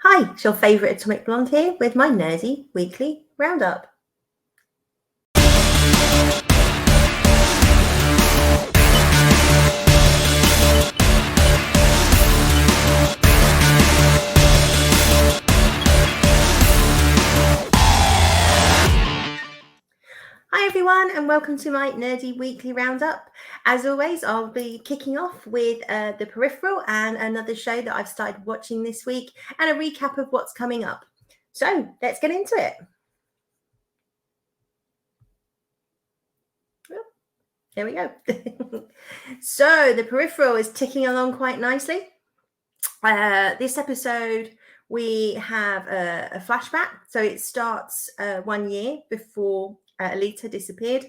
Hi, it's your favourite Atomic Blonde here with my nerdy weekly roundup. Hi everyone, and welcome to my nerdy weekly roundup. As always, I'll be kicking off with The Peripheral and another show that I've started watching this week and a recap of what's coming up. So let's get into it. There we go. So The Peripheral is ticking along quite nicely. This episode, we have a flashback. So it starts 1 year before Alita disappeared.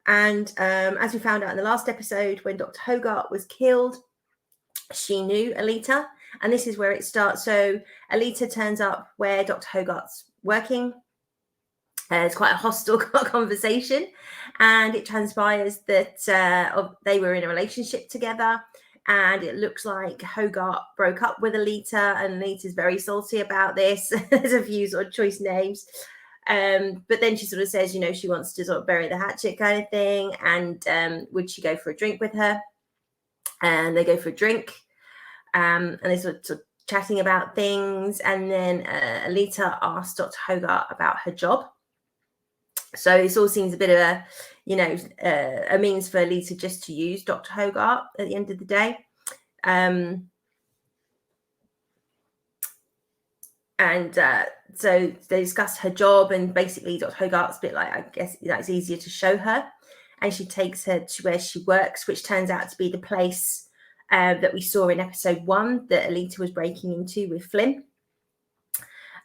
And as we found out in the last episode, when Dr. Hogarth was killed, she knew Alita. And this is where it starts. So Alita turns up where Dr. Hogarth's working. It's quite a hostile conversation. And it transpires that they were in a relationship together. And it looks like Hogarth broke up with Alita, and Alita's very salty about this. There's a few sort of choice names. But then she sort of says, she wants to sort of bury the hatchet kind of thing. And would she go for a drink with her? And they go for a drink. And they sort of chatting about things. And then Alita asks Dr. Hogarth about her job. So this all seems a bit of a means for Alita just to use Dr. Hogarth at the end of the day. So they discuss her job, and basically Dr. Hogarth's a bit like, I guess it's easier to show her. And she takes her to where she works, which turns out to be the place that we saw in episode 1 that Alita was breaking into with Flynn.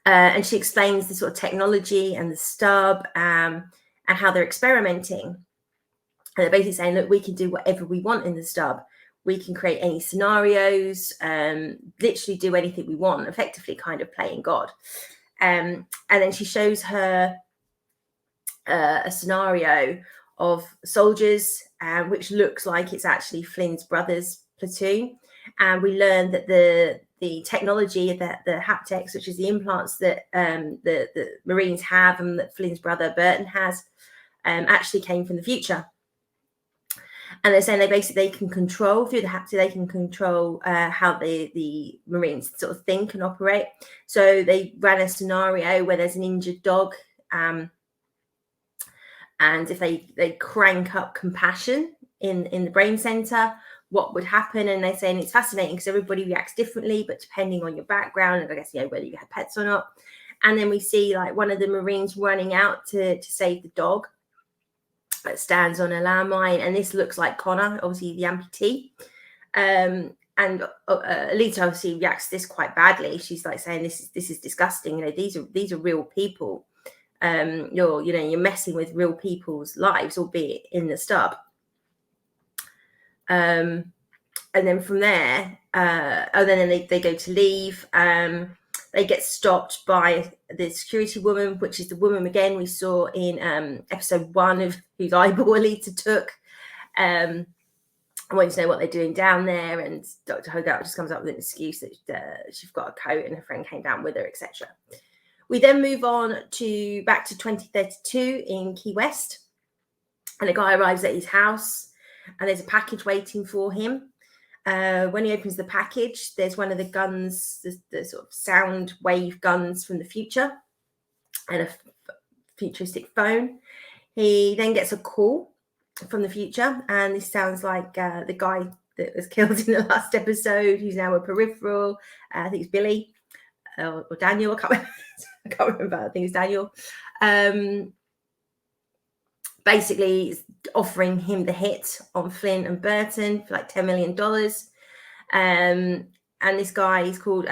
And she explains the sort of technology and the stub and how they're experimenting. And they're basically saying, look, we can do whatever we want in the stub. We can create any scenarios, literally do anything we want, effectively kind of playing God. And then she shows her a scenario of soldiers, which looks like it's actually Flynn's brother's platoon. And we learn that the technology, that the haptics, which is the implants that the Marines have and that Flynn's brother Burton has, actually came from the future. And they're saying they can control through the haptic, they can control how the Marines sort of think and operate. So they ran a scenario where there's an injured dog, and if they crank up compassion in the brain center, what would happen? And they're saying it's fascinating because everybody reacts differently, but depending on your background, and I guess whether you have pets or not. And then we see like one of the Marines running out to save the dog that stands on a landmine, and this looks like Connor, obviously the amputee. And Alita obviously reacts to this quite badly. She's like saying, "This is disgusting. These are real people. You're messing with real people's lives, albeit in the stub." And then from there, then they go to leave. They get stopped by the security woman, which is the woman again we saw in episode 1 of whose eyeball Alita took. I want to know what they're doing down there, and Dr. Hogarth just comes up with an excuse that she's got a coat and her friend came down with her, etc. We then move on back to 2032 in Key West, and a guy arrives at his house, and there's a package waiting for him. When he opens the package, there's one of the guns, the sort of sound wave guns from the future, and a futuristic phone. He then gets a call from the future, and this sounds like the guy that was killed in the last episode, who's now a peripheral. I think it's Billy or Daniel. I can't remember. I think it's Daniel. Basically offering him the hit on Flynn and Burton for like $10 million. And this guy is called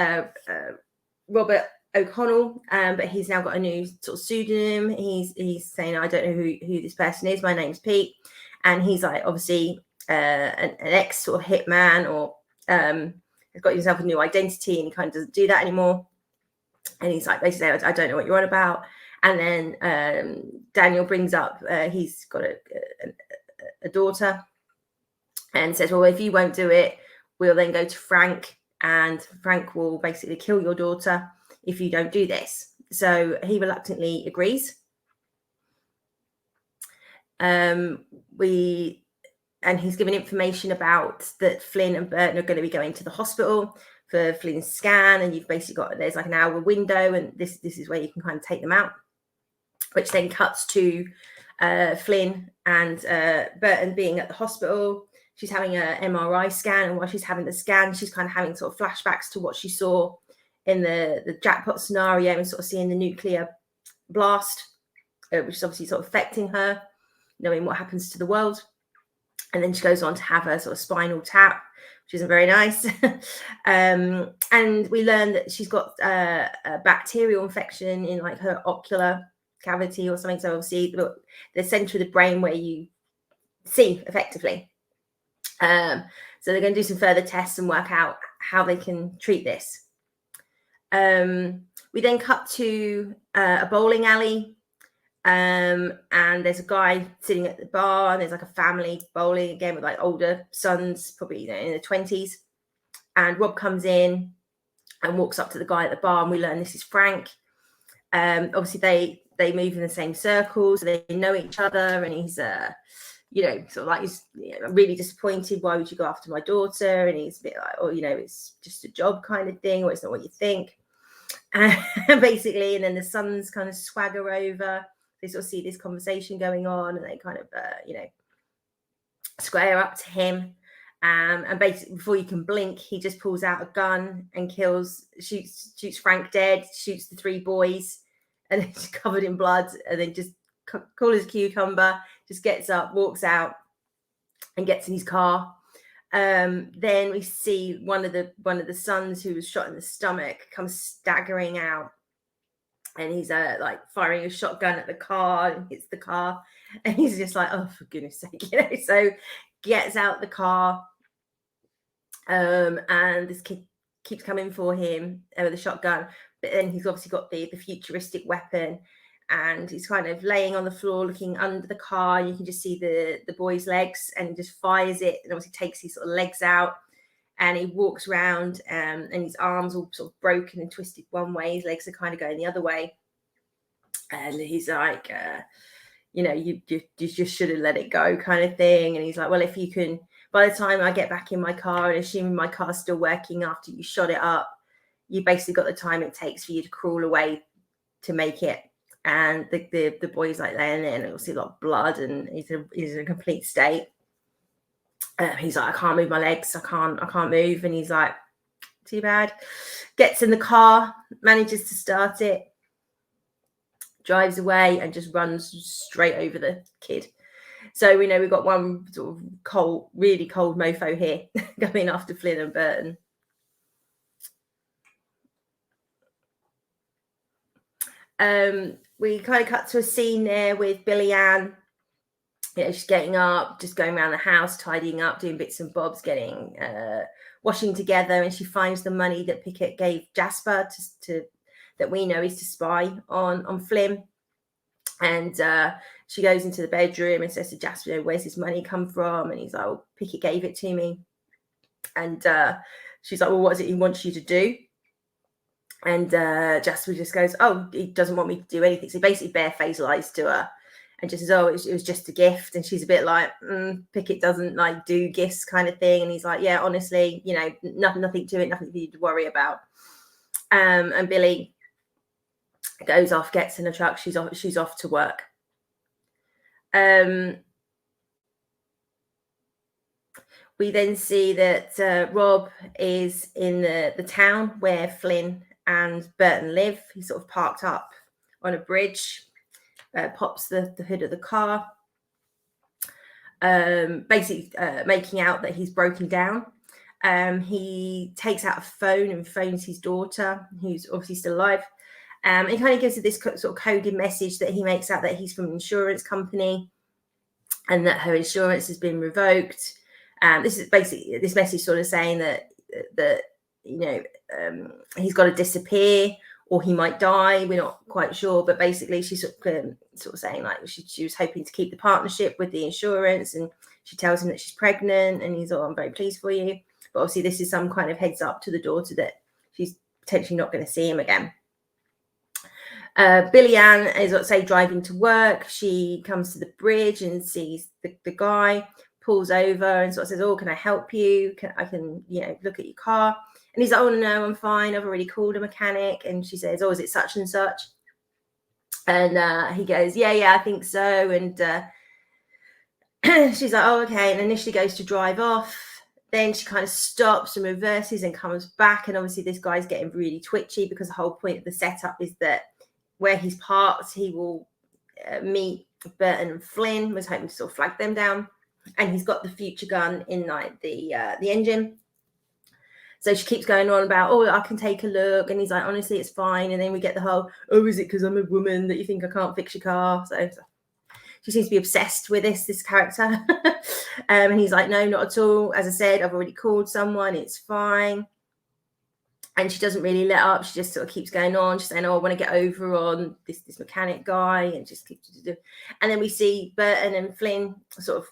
Robert O'Connell, but he's now got a new sort of pseudonym. He's saying, I don't know who this person is. My name's Pete. And he's like, obviously, an ex sort of hitman, or has got himself a new identity, and he kind of doesn't do that anymore. And he's like, basically, I don't know what you're on about. And then Daniel brings up he's got a daughter, and says, well, if you won't do it, we'll then go to Frank and Frank will basically kill your daughter if you don't do this. So he reluctantly agrees. And he's given information about that Flynn and Burton are going to be going to the hospital for Flynn's scan, and you've basically got, there's like an hour window, and this is where you can kind of take them out, which then cuts to Flynn and Burton being at the hospital. She's having an MRI scan, and while she's having the scan, she's kind of having sort of flashbacks to what she saw in the jackpot scenario, and sort of seeing the nuclear blast, which is obviously sort of affecting her, knowing what happens to the world. And then she goes on to have a sort of spinal tap, which isn't very nice. And we learn that she's got a bacterial infection in like her ocular cavity or something. So obviously the center of the brain where you see effectively. So they're going to do some further tests and work out how they can treat this. We then cut to a bowling alley. And there's a guy sitting at the bar, and there's like a family bowling again with like older sons, probably in their 20s. And Rob comes in and walks up to the guy at the bar, and we learn this is Frank. Obviously they move in the same circles, so they know each other, and he's sort of like, he's really disappointed. Why would you go after my daughter? And he's a bit like, oh, it's just a job kind of thing, or it's not what you think. Basically, and then the sons kind of swagger over. They sort of see this conversation going on, and they kind of, square up to him. And basically, before you can blink, he just pulls out a gun and shoots Frank dead, shoots the 3 boys, and then just covered in blood, and then just cool as a cucumber, just gets up, walks out, and gets in his car. Then we see one of the sons who was shot in the stomach comes staggering out. And he's like firing a shotgun at the car and hits the car. And he's just like, oh, for goodness sake, So gets out the car. And this kid keeps coming for him with a shotgun. But then he's obviously got the futuristic weapon. And he's kind of laying on the floor looking under the car. You can just see the boy's legs, and he just fires it and obviously takes his sort of legs out. And he walks around, and his arms all sort of broken and twisted one way. His legs are kind of going the other way. And he's like, you just should have let it go kind of thing. And he's like, well, if you can, by the time I get back in my car, and assuming my car's still working after you shot it up, you basically got the time it takes for you to crawl away to make it. And the boy's like laying there, and you'll see a lot of blood, and he's in a complete state. He's like, I can't move my legs. I can't move. And he's like, too bad. Gets in the car, manages to start it, drives away, and just runs straight over the kid. So we know we've got one sort of really cold mofo here going after Flynn and Burton. We kind of cut to a scene there with Billy Ann. She's getting up, just going around the house, tidying up, doing bits and bobs, getting washing together, and she finds the money that Pickett gave Jasper to that we know is to spy on Flynn. And she goes into the bedroom and says to Jasper, where's this money come from? And he's like, well, Pickett gave it to me. And she's like, well, what is it he wants you to do? And Jasper just goes, oh, he doesn't want me to do anything. So he basically barefaced lies to her. And just says, oh, it was just a gift. And she's a bit like, Pickett doesn't like do gifts kind of thing. And he's like, yeah, honestly, nothing to it, nothing for you to worry about. And Billy goes off, gets in a truck. She's off to work. We then see that Rob is in the town where Flynn and Burton live. He's sort of parked up on a bridge. Pops the hood of the car, basically making out that he's broken down. He takes out a phone and phones his daughter, who's obviously still alive. He kind of gives her this sort of coded message that he makes out that he's from an insurance company and that her insurance has been revoked. This is basically this message sort of saying that he's got to disappear, or he might die. We're not quite sure, but basically she's sort of saying like she was hoping to keep the partnership with the insurance, and she tells him that she's pregnant, and he's I'm very pleased for you. But obviously this is some kind of heads up to the daughter that she's potentially not going to see him again. Billy Ann is, let's say, driving to work. She comes to the bridge and sees the guy, pulls over and sort of says, oh, can I help you? I can, look at your car. And he's like, oh, no, I'm fine. I've already called a mechanic. And she says, oh, is it such and such? And he goes, yeah, I think so. And she's like, oh, okay. And initially goes to drive off. Then she kind of stops and reverses and comes back. And obviously this guy's getting really twitchy because the whole point of the setup is that where he's parked, he will meet Burton and Flynn, was hoping to sort of flag them down. And he's got the future gun in like the engine. So she keeps going on about, oh, I can take a look. And he's like, honestly, it's fine. And then we get the whole, oh, is it because I'm a woman that you think I can't fix your car? So she seems to be obsessed with this character. And he's like, no, not at all. As I said, I've already called someone. It's fine. And she doesn't really let up. She just sort of keeps going on. She's saying, oh, I want to get over on this mechanic guy. And just keeps. And then we see Burton and Flynn sort of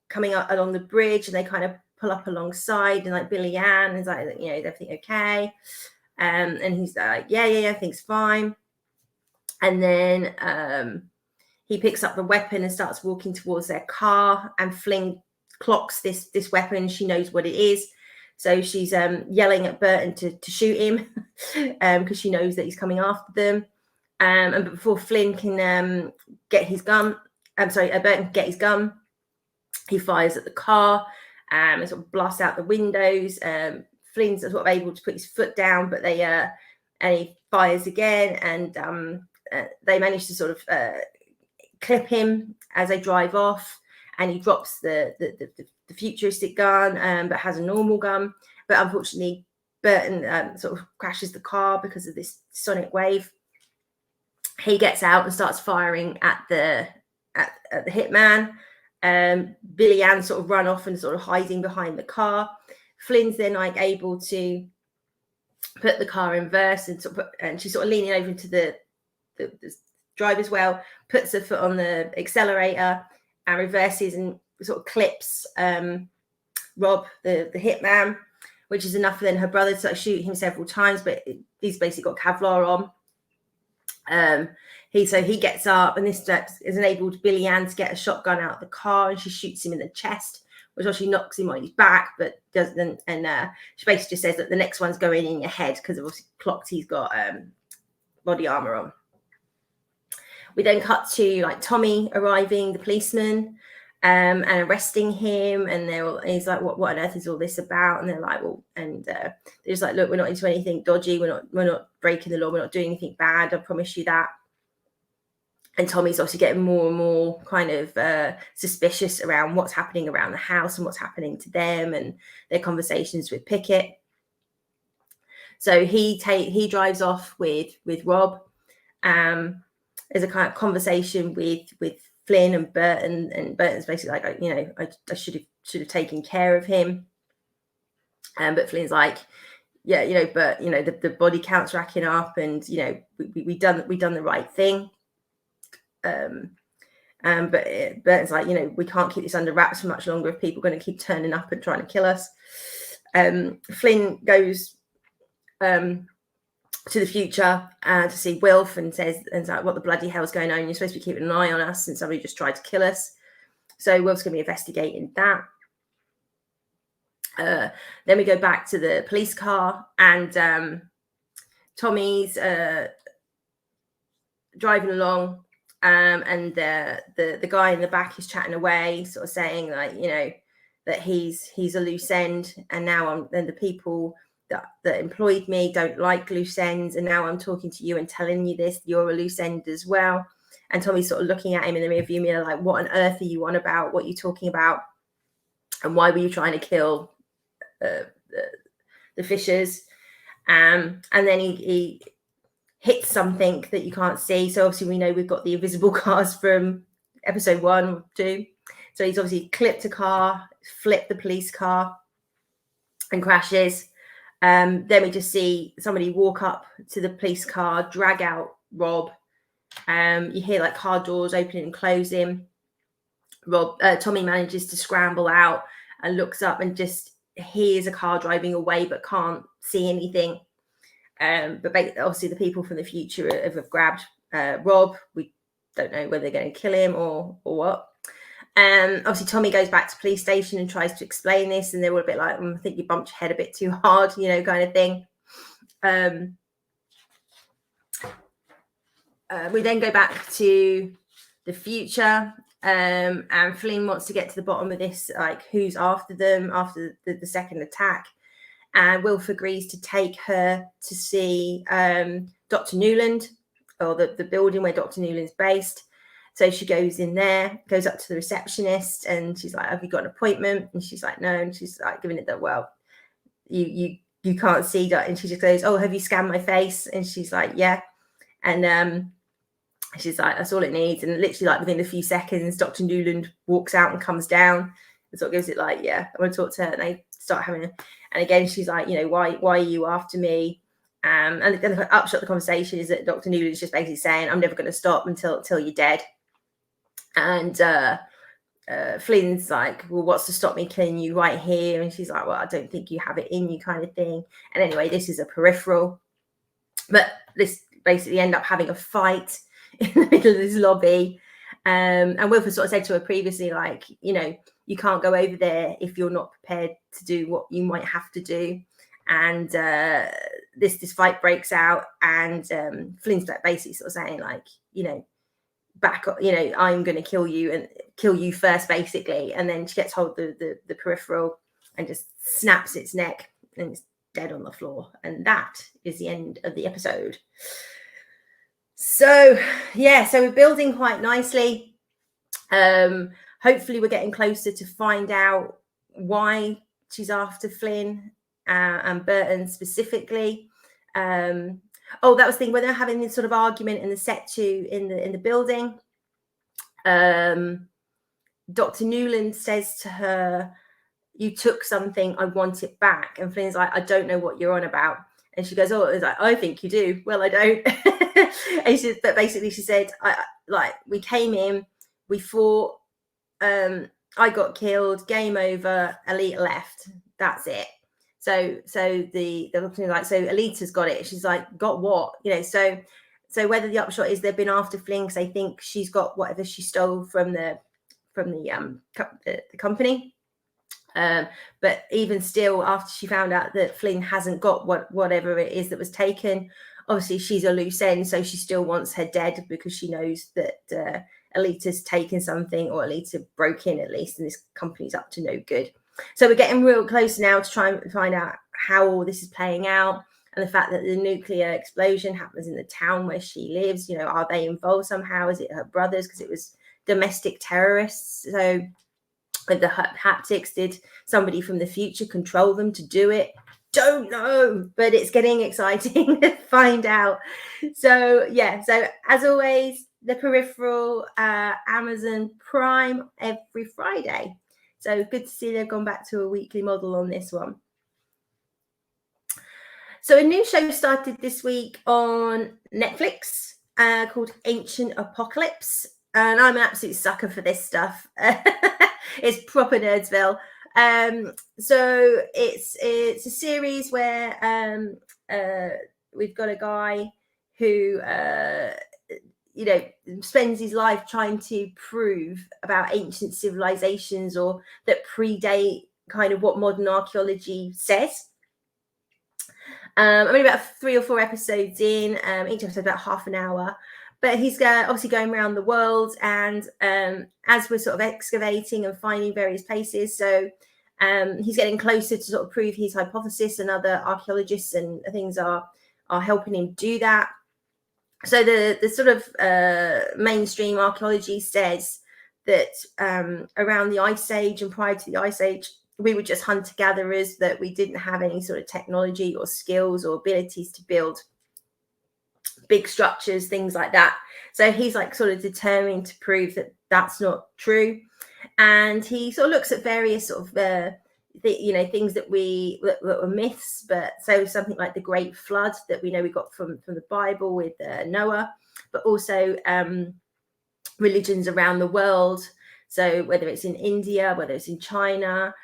coming up along the bridge. And they kind of pull up alongside. And like Billy Ann is like, is everything okay? And he's like, yeah, everything's fine. And then he picks up the weapon and starts walking towards their car. And Flynn clocks this weapon. She knows what it is. So she's yelling at Burton to shoot him because she knows that he's coming after them. And before Flynn can get his gun, Burton can get his gun, he fires at the car and sort of blasts out the windows. Flynn's sort of able to put his foot down, but and he fires again, and they manage to sort of clip him as they drive off, and he drops the futuristic gun, but has a normal gun. But unfortunately, Burton sort of crashes the car because of this sonic wave. He gets out and starts firing at the hitman. Billy Ann sort of run off and sort of hiding behind the car. Flynn's then like able to put the car in reverse and she's sort of leaning over into the driver's wheel, puts her foot on the accelerator and reverses and sort of clips Rob, the hitman, which is enough for then her brother to shoot him several times, but he's basically got Kevlar on. He gets up, and this has enabled Billy Ann to get a shotgun out of the car, and she shoots him in the chest, which actually knocks him on his back, but doesn't. And she basically just says that the next one's going in your head because obviously clocked he's got body armor on. We then cut to like Tommy arriving, the policeman, and arresting him, and he's like, what on earth is all this about? And they're like, well, and they're just like, look, we're not into anything dodgy, we're not breaking the law, we're not doing anything bad, I promise you that. And Tommy's obviously getting more and more kind of suspicious around what's happening around the house and what's happening to them and their conversations with Pickett. So he drives off with Rob. There's a kind of conversation with Flynn and Burton, and Burton's basically like, I should have taken care of him. But Flynn's like, yeah, but the body count's racking up, and we done the right thing. But Burton's like, we can't keep this under wraps for much longer if people are going to keep turning up and trying to kill us. Flynn goes to the future to see Wilf and says, like, what the bloody hell's going on? You're supposed to be keeping an eye on us, and somebody just tried to kill us. So Wilf's going to be investigating that. Then we go back to the police car, and Tommy's driving along, and the guy in the back is chatting away, sort of saying like, that he's a loose end, and now the people that employed me don't like loose ends, and now I'm talking to you and telling you this, you're a loose end as well. And Tommy's sort of looking at him in the rearview mirror like, what on earth are you on about? What are you talking about? And why were you trying to kill the Fishers? And then he hits something that you can't see. So obviously we know we've got the invisible cars from episode 1 or 2. So he's obviously clipped a car, flipped the police car, and crashes. Then we just see somebody walk up to the police car, drag out Rob. You hear like car doors opening and closing. Tommy manages to scramble out and looks up and just hears a car driving away but can't see anything. But obviously the people from the future have grabbed Rob. We don't know whether they're going to kill him or what. Obviously Tommy goes back to police station and tries to explain this, and they were a bit like, I think you bumped your head a bit too hard, kind of thing. We then go back to the future, and Flynn wants to get to the bottom of this, like who's after them after the second attack. And Wilf agrees to take her to see Dr. Newland, or the building where Dr. Newland's based. So she goes in there, goes up to the receptionist, and she's like, have you got an appointment? And she's like, no. And she's like giving it that, well, you can't see that. And she just goes, oh, have you scanned my face? And she's like, yeah. And she's like, that's all it needs. And literally, like within a few seconds, Dr. Newland walks out and comes down and sort of gives it like, yeah, I want to talk to her. And they start having and again, she's like, why are you after me? And the upshot of the conversation is that Dr. Newland is just basically saying, I'm never going to stop until you're dead. And Flynn's like, well, what's to stop me killing you right here? And she's like, well, I don't think you have it in you, kind of thing. And anyway, this is a peripheral. But this basically end up having a fight in the middle of this lobby. And Wilf sort of said to her previously, like, you can't go over there if you're not prepared to do what you might have to do. And this fight breaks out, and Flynn's basically sort of saying, like, back up, I'm going to kill you and kill you first, basically. And then she gets hold of the peripheral and just snaps its neck, and it's dead on the floor. And that is the end of the episode. So we're building quite nicely. Hopefully we're getting closer to find out why she's after Flynn and Burton specifically. That was the thing, when they're having this sort of argument in the set two in the building. Dr. Newland says to her, you took something, I want it back. And Flynn's like, I don't know what you're on about. And she goes, oh, it's like, I think you do. Well, I don't. And but basically she said, we came in, we fought, I got killed, game over, Elite left. That's it. So the like, so Alita's got it. She's like, got what? So whether the upshot is they've been after Flynn because they think she's got whatever she stole from the company. But even still, after she found out that Flynn hasn't got whatever it is that was taken, obviously she's a loose end, so she still wants her dead because she knows that Alita's taken something, or Alita broke in at least, and this company's up to no good. So we're getting real close now to try and find out how all this is playing out, and the fact that the nuclear explosion happens in the town where she lives. Are they involved somehow? Is it her brothers? Because it was domestic terrorists. So with the haptics, did somebody from the future control them to do it? Don't know, but it's getting exciting to find out. So as always, the Peripheral, Amazon Prime every Friday. So good to see they've gone back to a weekly model on this one. So a new show started this week on Netflix called Ancient Apocalypse. And I'm an absolute sucker for this stuff. It's proper Nerdsville. So it's a series where we've got a guy who spends his life trying to prove about ancient civilizations, or that predate kind of what modern archaeology says. I'm only about 3 or 4 episodes in. Each episode about half an hour. But he's obviously going around the world, and as we're sort of excavating and finding various places, so he's getting closer to sort of prove his hypothesis, and other archaeologists and things are helping him do that. So the sort of mainstream archaeology says that around the Ice Age and prior to the Ice Age, we were just hunter-gatherers, that we didn't have any sort of technology or skills or abilities to build big structures, things like that. So he's like sort of determined to prove that that's not true. And he sort of looks at various sort of things that were myths, but so something like the Great Flood that we know we got from the Bible with Noah, but also religions around the world. So whether it's in India, whether it's in China,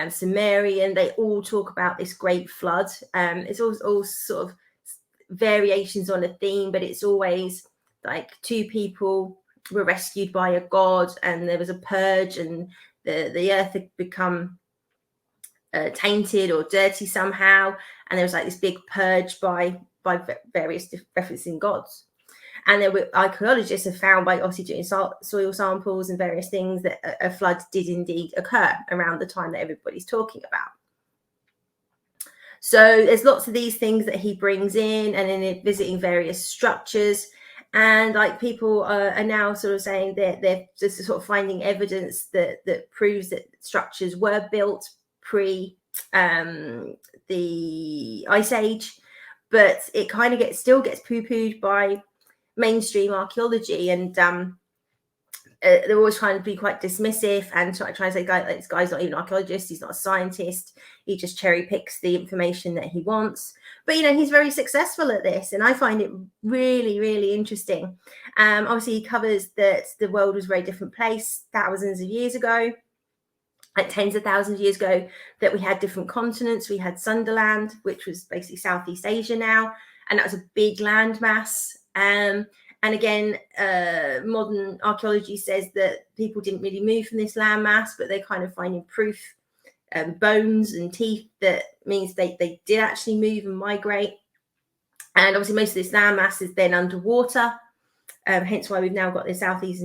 Sumerian. They all talk about this great flood. It's all sort of variations on a theme, but it's always like two people were rescued by a god, and there was a purge, and the earth had become tainted or dirty somehow, and there was like this big purge by various referencing gods. And there were archaeologists have found, by obviously doing soil samples and various things, that a flood did indeed occur around the time that everybody's talking about. So there's lots of these things that he brings in, and then visiting various structures. And like people are now sort of saying that they're just sort of finding evidence that proves that structures were built pre the Ice Age, but it kind of still gets poo-pooed by mainstream archaeology, and they're always trying to be quite dismissive and trying to say, this guy's not even an archaeologist, he's not a scientist, he just cherry picks the information that he wants. But he's very successful at this, and I find it really, really interesting. Obviously, he covers that the world was a very different place thousands of years ago, like tens of thousands of years ago, that we had different continents. We had Sunderland, which was basically Southeast Asia now, and that was a big landmass. And again, modern archaeology says that people didn't really move from this landmass, but they're kind of finding proof, bones and teeth, that means they did actually move and migrate. And obviously most of this landmass is then underwater, hence why we've now got the Southeast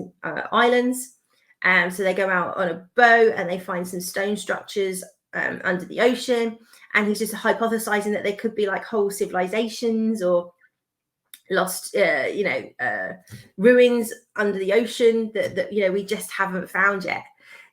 Islands. So they go out on a boat and they find some stone structures under the ocean, and he's just hypothesizing that there could be like whole civilizations or lost ruins under the ocean that we just haven't found yet.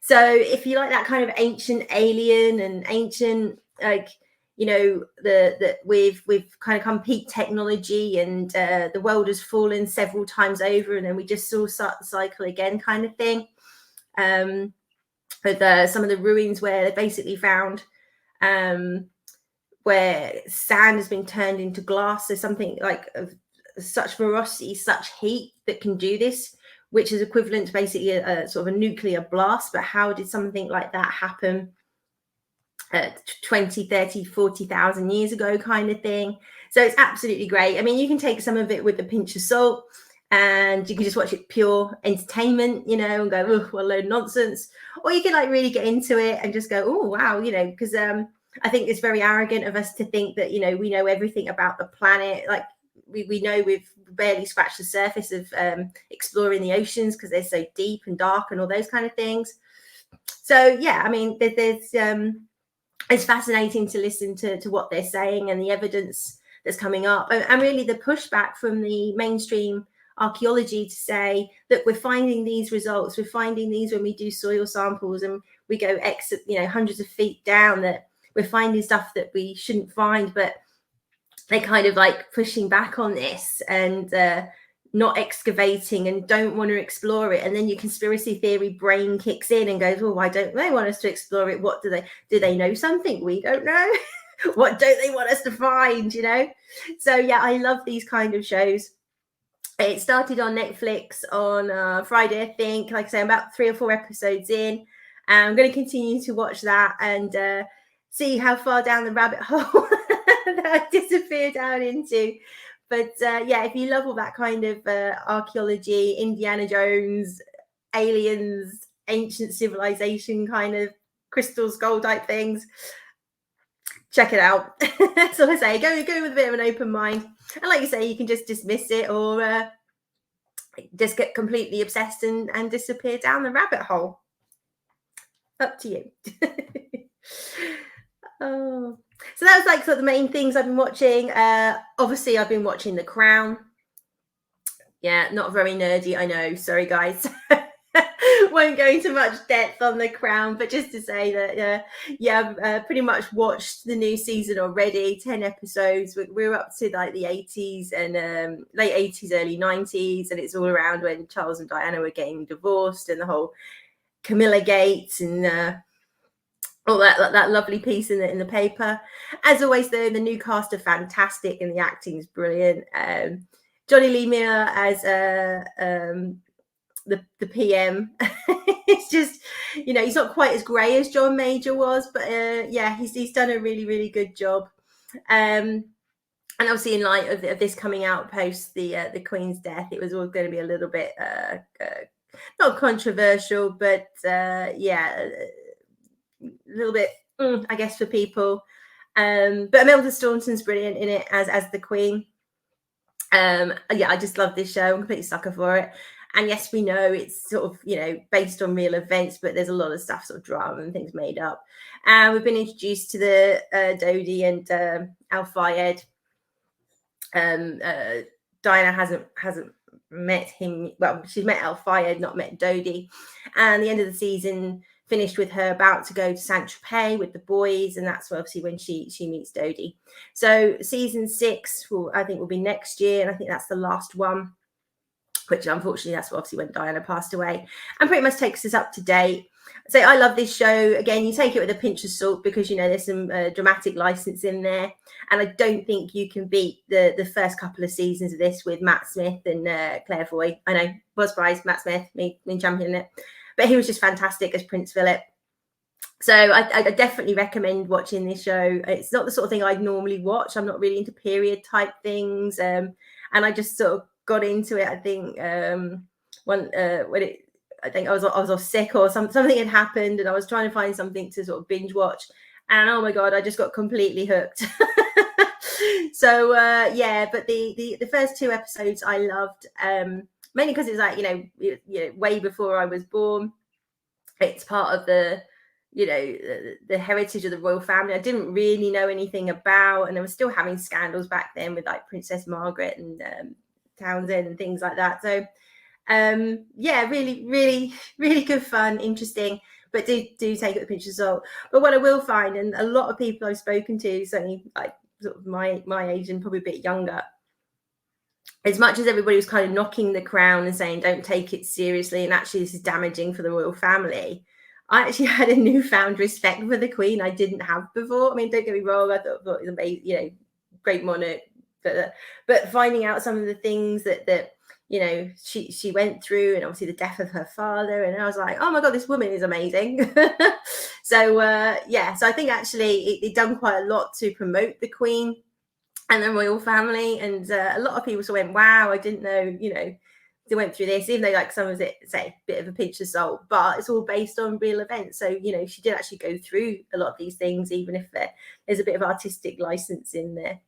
So if you like that kind of ancient alien and ancient, like, we've kind of come peak technology, and the world has fallen several times over, and then we just saw start the cycle again kind of thing. With some of the ruins where they basically found where sand has been turned into glass. There's something like of such ferocity, such heat that can do this, which is equivalent to basically a sort of a nuclear blast. But how did something like that happen 20, 30, 40,000 years ago kind of thing? So it's absolutely great. I mean, you can take some of it with a pinch of salt, and you can just watch it pure entertainment, and go, oh, what a load of nonsense. Or you can like really get into it and just go, oh, wow, because I think it's very arrogant of us to think that, we know everything about the planet. Like we know we've barely scratched the surface of exploring the oceans, because they're so deep and dark and all those kind of things. So, yeah, I mean, there's it's fascinating to listen to what they're saying and the evidence that's coming up, and really the pushback from the mainstream archaeology to say that we're finding these results, we're finding these when we do soil samples and we go hundreds of feet down, that we're finding stuff that we shouldn't find. But they're kind of like pushing back on this and not excavating and don't want to explore it. And then your conspiracy theory brain kicks in and goes, well, why don't they want us to explore it? What do they know something we don't know? What don't they want us to find, So yeah, I love these kind of shows. It started on Netflix on Friday, I think. Like I say, I'm about 3 or 4 episodes in. I'm going to continue to watch that and see how far down the rabbit hole that I disappear down into. But yeah, if you love all that kind of archaeology, Indiana Jones, aliens, ancient civilization kind of crystal skull type things, check it out. So I say, go with a bit of an open mind. And like you say, you can just dismiss it or just get completely obsessed and disappear down the rabbit hole. Up to you. Oh, so that was like sort of the main things I've been watching. Obviously, I've been watching The Crown. Yeah, not very nerdy, I know. Sorry, guys. Won't go into much depth on The Crown, but just to say that, I've pretty much watched the new season already, 10 episodes. We're up to like the 80s and late 80s, early 90s, and it's all around when Charles and Diana were getting divorced and the whole Camilla Gates and all that lovely piece in the paper. As always, though, the new cast are fantastic and the acting is brilliant. Jonny Lee Miller as the PM. It's just, you know, he's not quite as grey as John Major was, but yeah, he's done a really, really good job. And obviously, in light of this coming out post the Queen's death, it was all going to be a little bit not controversial, but yeah, a little bit, I guess, for people. But Imelda Staunton's brilliant in it as the Queen. Yeah, I just love this show. I'm completely sucker for it. And yes, we know it's sort of, you know, based on real events, but there's a lot of stuff, sort of drama and things made up. And we've been introduced to the Dodi and Al Fayed. Diana hasn't met him. Well, she's met Al Fayed, not met Dodi. And the end of the season finished with her about to go to Saint-Tropez with the boys, and that's obviously when she meets Dodi. So season 6 I think will be next year, and I think that's the last one, which unfortunately that's obviously when Diana passed away, and pretty much takes us up to date. So I love this show. Again, you take it with a pinch of salt because, you know, there's some dramatic license in there, and I don't think you can beat the first couple of seasons of this with Matt Smith and Claire Foy. I know, was surprised, Matt Smith, me championing it, but he was just fantastic as Prince Philip. So I definitely recommend watching this show. It's not the sort of thing I'd normally watch. I'm not really into period type things, and I just sort of got into it. I think I think I was off sick or something had happened, and I was trying to find something to sort of binge watch, and oh my god, I just got completely hooked. So yeah, but the first 2 episodes I loved, mainly because it's like, you know, way before I was born. It's part of the, you know, the heritage of the royal family. I didn't really know anything about, and I was still having scandals back then with like Princess Margaret and Townsend and things like that. So yeah, really, really, really good fun, interesting, but do take it with a pinch of salt. But what I will find, and a lot of people I've spoken to, certainly like sort of my age and probably a bit younger, as much as everybody was kind of knocking the Crown and saying don't take it seriously and actually this is damaging for the royal family, I actually had a newfound respect for the Queen I didn't have before. I mean, don't get me wrong, I thought it was amazing, you know, great monarch, but finding out some of the things that you know she went through, and obviously the death of her father, and I was like, oh my god, this woman is amazing. So yeah, so I think actually it done quite a lot to promote the Queen and the royal family, and a lot of people sort of went, wow, I didn't know, you know, they went through this, even though like some of it, say, a bit of a pinch of salt, but it's all based on real events. So, you know, she did actually go through a lot of these things, even if there's a bit of artistic license in there.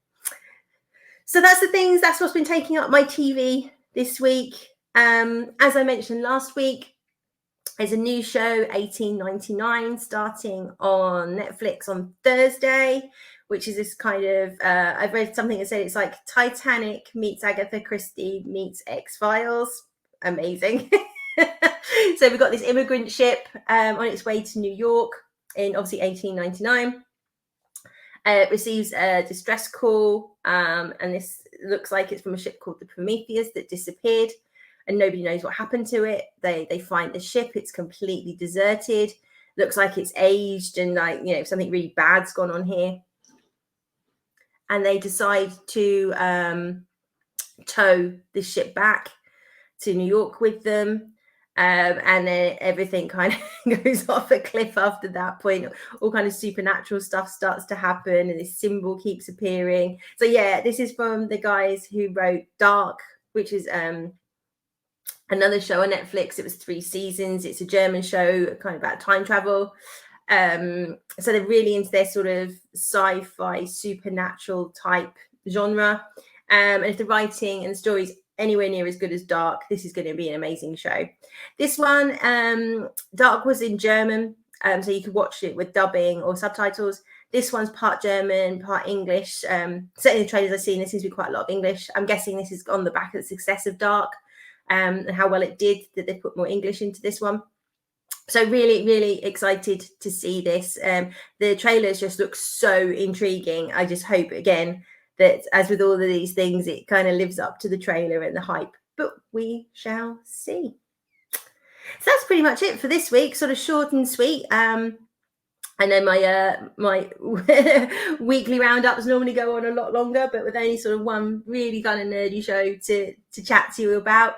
So that's the things, that's what's been taking up my TV this week. As I mentioned last week, there's a new show, 1899, starting on Netflix on Thursday, which is this kind of, I've read something that said it's like Titanic meets Agatha Christie meets X-Files. Amazing. So we've got this immigrant ship on its way to New York in obviously 1899. It receives a distress call, and this looks like it's from a ship called the Prometheus that disappeared, and nobody knows what happened to it. They find the ship, it's completely deserted, looks like it's aged, and like, you know, something really bad's gone on here. And they decide to tow the ship back to New York with them. And then everything kind of goes off a cliff after that point. All kind of supernatural stuff starts to happen, and this symbol keeps appearing. So yeah, this is from the guys who wrote Dark, which is another show on Netflix. It was 3 seasons. It's a German show, kind of about time travel. So they're really into their sort of sci-fi supernatural type genre. And if the writing and the stories anywhere near as good as Dark, this is going to be an amazing show. This one, Dark was in German, so you could watch it with dubbing or subtitles. This one's part German, part English. Certainly the trailers I've seen, there seems to be quite a lot of English. I'm guessing this is on the back of the success of Dark, and how well it did, that they put more English into this one. So really, really excited to see this. The trailers just look so intriguing. I just hope, again, that as with all of these things, it kind of lives up to the trailer and the hype, but we shall see. So that's pretty much it for this week, sort of short and sweet. I know my weekly roundups normally go on a lot longer, but with only sort of one really kind of nerdy show to chat to you about,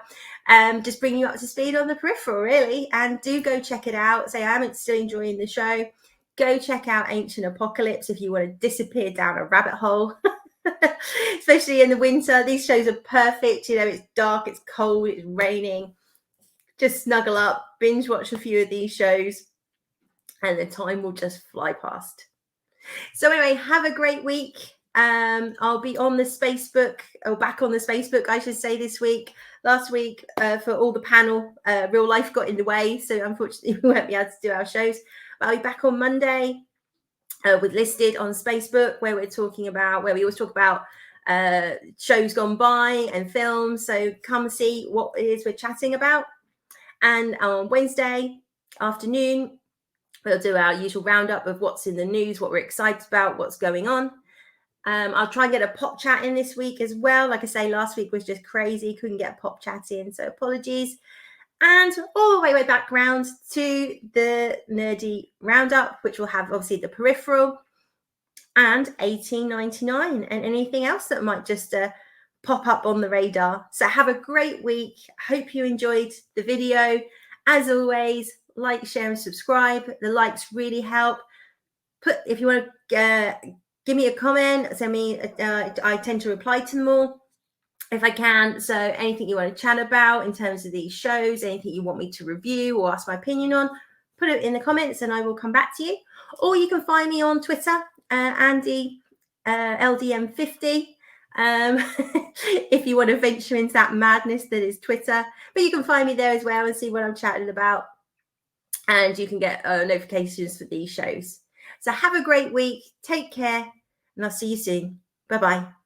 just bring you up to speed on the Peripheral, really. And do go check it out. Say I'm still enjoying the show. Go check out Ancient Apocalypse if you want to disappear down a rabbit hole. Especially in the winter, these shows are perfect. You know, it's dark, it's cold, it's raining. Just snuggle up, binge watch a few of these shows, and the time will just fly past. So anyway, have a great week. I'll be on the Spacebook, or back on the Spacebook, I should say, this week. Last week, for all the panel, real life got in the way, so unfortunately we won't be able to do our shows. But I'll be back on Monday with Listed on Spacebook, where we always talk about shows gone by and films. So come see what it is we're chatting about. And on Wednesday afternoon, we'll do our usual roundup of what's in the news, what we're excited about, what's going on. I'll try and get a pop chat in this week as well. Like I say, last week was just crazy. Couldn't get a pop chat in, so apologies. And all the way back round to the nerdy roundup, which will have obviously the Peripheral and 1899 and anything else that might just pop up on the radar. So have a great week. Hope you enjoyed the video. As always, like, share, and subscribe. The likes really help. If you want to give me a comment, send me. I tend to reply to them all if I can. So anything you want to chat about in terms of these shows, anything you want me to review or ask my opinion on, put it in the comments and I will come back to you. Or you can find me on Twitter, Andy LDM50. If you want to venture into that madness that is Twitter, but you can find me there as well and see what I'm chatting about, and you can get notifications for these shows. So have a great week, take care, and I'll see you soon. Bye-bye.